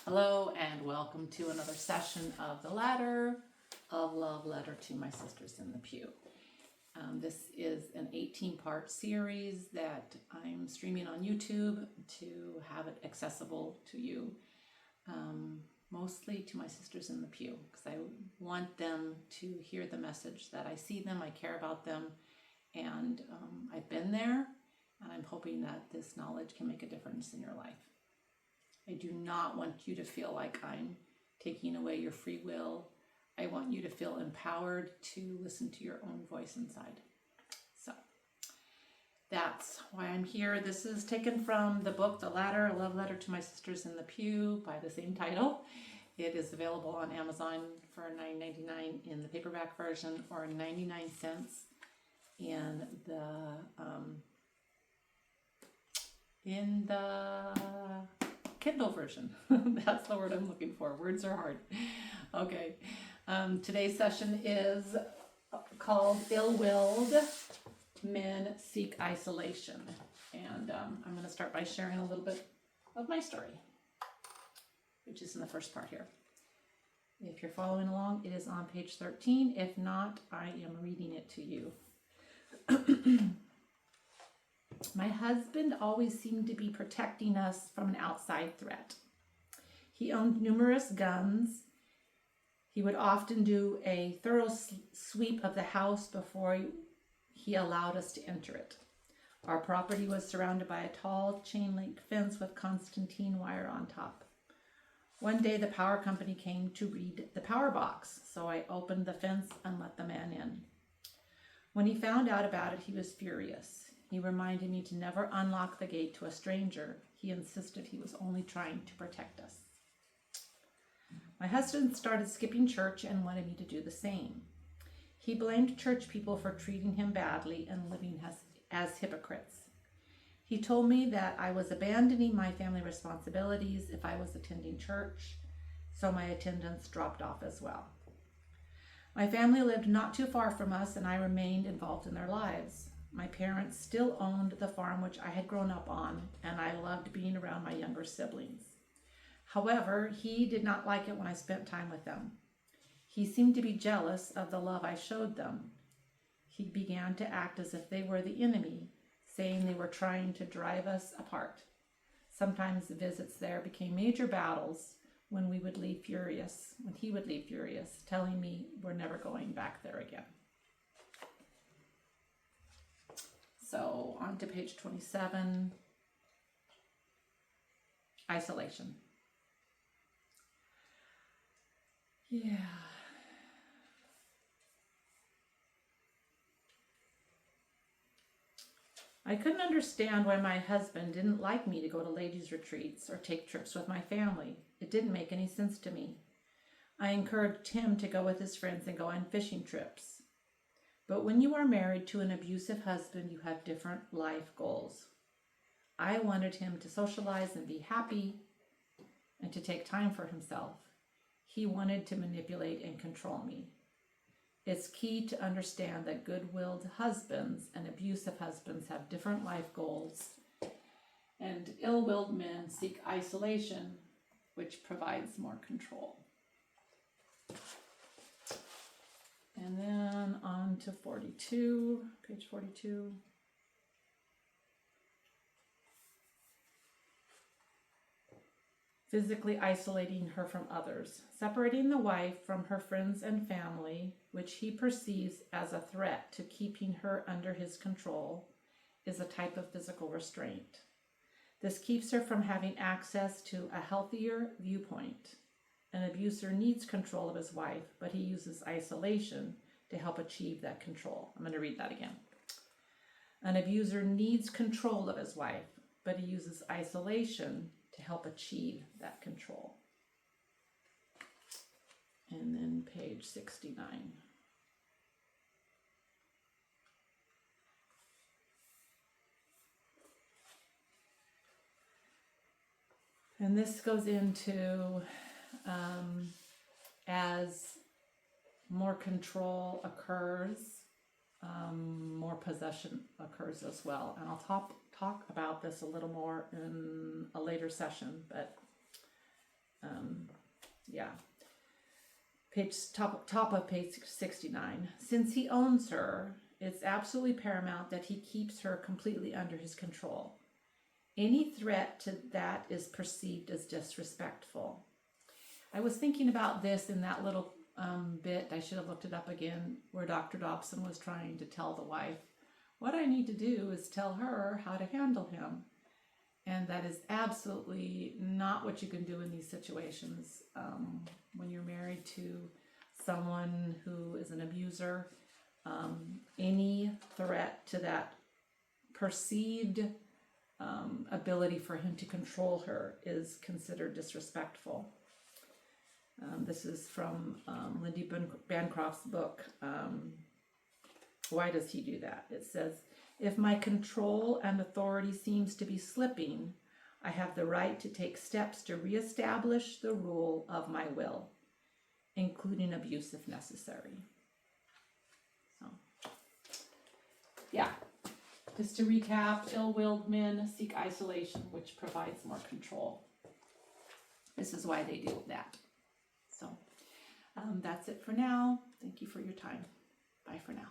Hello and welcome to another session of the Ladder of Love Letter to My Sisters in the Pew. This is an 18-part series that I'm streaming on YouTube to have it accessible to you, mostly to my sisters in the pew, because I want them to hear the message that I see them, I care about them, and I've been there, and I'm hoping that this knowledge can make a difference in your life. I do not want you to feel like I'm taking away your free will. I want you to feel empowered to listen to your own voice inside. So that's why I'm here. This is taken from the book, The Ladder, A Love Letter to My Sisters in the Pew, by the same title. It is available on Amazon for $9.99 in the paperback version, or 99 cents in the Kindle version. That's the word I'm looking for. Words are hard. Okay. Today's session is called Ill-Willed Men Seek Isolation. And I'm going to start by sharing a little bit of my story, which is in the first part here. If you're following along, it is on page 13. If not, I am reading it to you. My husband always seemed to be protecting us from an outside threat. He owned numerous guns. He would often do a thorough sweep of the house before he allowed us to enter it. Our property was surrounded by a tall chain-link fence with concertina wire on top. One day the power company came to read the power box, so I opened the fence and let the man in. When he found out about it, he was furious. He reminded me to never unlock the gate to a stranger. He insisted he was only trying to protect us. My husband started skipping church and wanted me to do the same. He blamed church people for treating him badly and living as hypocrites. He told me that I was abandoning my family responsibilities if I was attending church, so my attendance dropped off as well. My family lived not too far from us, and I remained involved in their lives. My parents still owned the farm which I had grown up on, and I loved being around my younger siblings. However, he did not like it when I spent time with them. He seemed to be jealous of the love I showed them. He began to act as if they were the enemy, saying they were trying to drive us apart. Sometimes the visits there became major battles when he would leave furious, telling me we're never going back there again. So on to page 27, isolation. Yeah. I couldn't understand why my husband didn't like me to go to ladies' retreats or take trips with my family. It didn't make any sense to me. I encouraged him to go with his friends and go on fishing trips. But when you are married to an abusive husband, you have different life goals. I wanted him to socialize and be happy and to take time for himself. He wanted to manipulate and control me. It's key to understand that good-willed husbands and abusive husbands have different life goals, and ill-willed men seek isolation, which provides more control. And then on to 42, page 42. Physically isolating her from others. Separating the wife from her friends and family, which he perceives as a threat to keeping her under his control, is a type of physical restraint. This keeps her from having access to a healthier viewpoint. An abuser needs control of his wife, but he uses isolation to help achieve that control. I'm going to read that again. An abuser needs control of his wife, but he uses isolation to help achieve that control. And then page 69. And this goes into as more control occurs, more possession occurs as well. And I'll talk about this a little more in a later session, but Yeah. Top of page 69. Since he owns her, it's absolutely paramount that he keeps her completely under his control. Any threat to that is perceived as disrespectful. I was thinking about this in that little bit, I should have looked it up again, where Dr. Dobson was trying to tell the wife, what I need to do is tell her how to handle him. And that is absolutely not what you can do in these situations. When you're married to someone who is an abuser, any threat to that perceived ability for him to control her is considered disrespectful. This is from Lindy Bancroft's book, Why Does He Do That? It says, if my control and authority seems to be slipping, I have the right to take steps to reestablish the rule of my will, including abuse if necessary. So, yeah. Just to recap, ill-willed men seek isolation, which provides more control. This is why they do that. So, that's it for now. Thank you for your time. Bye for now.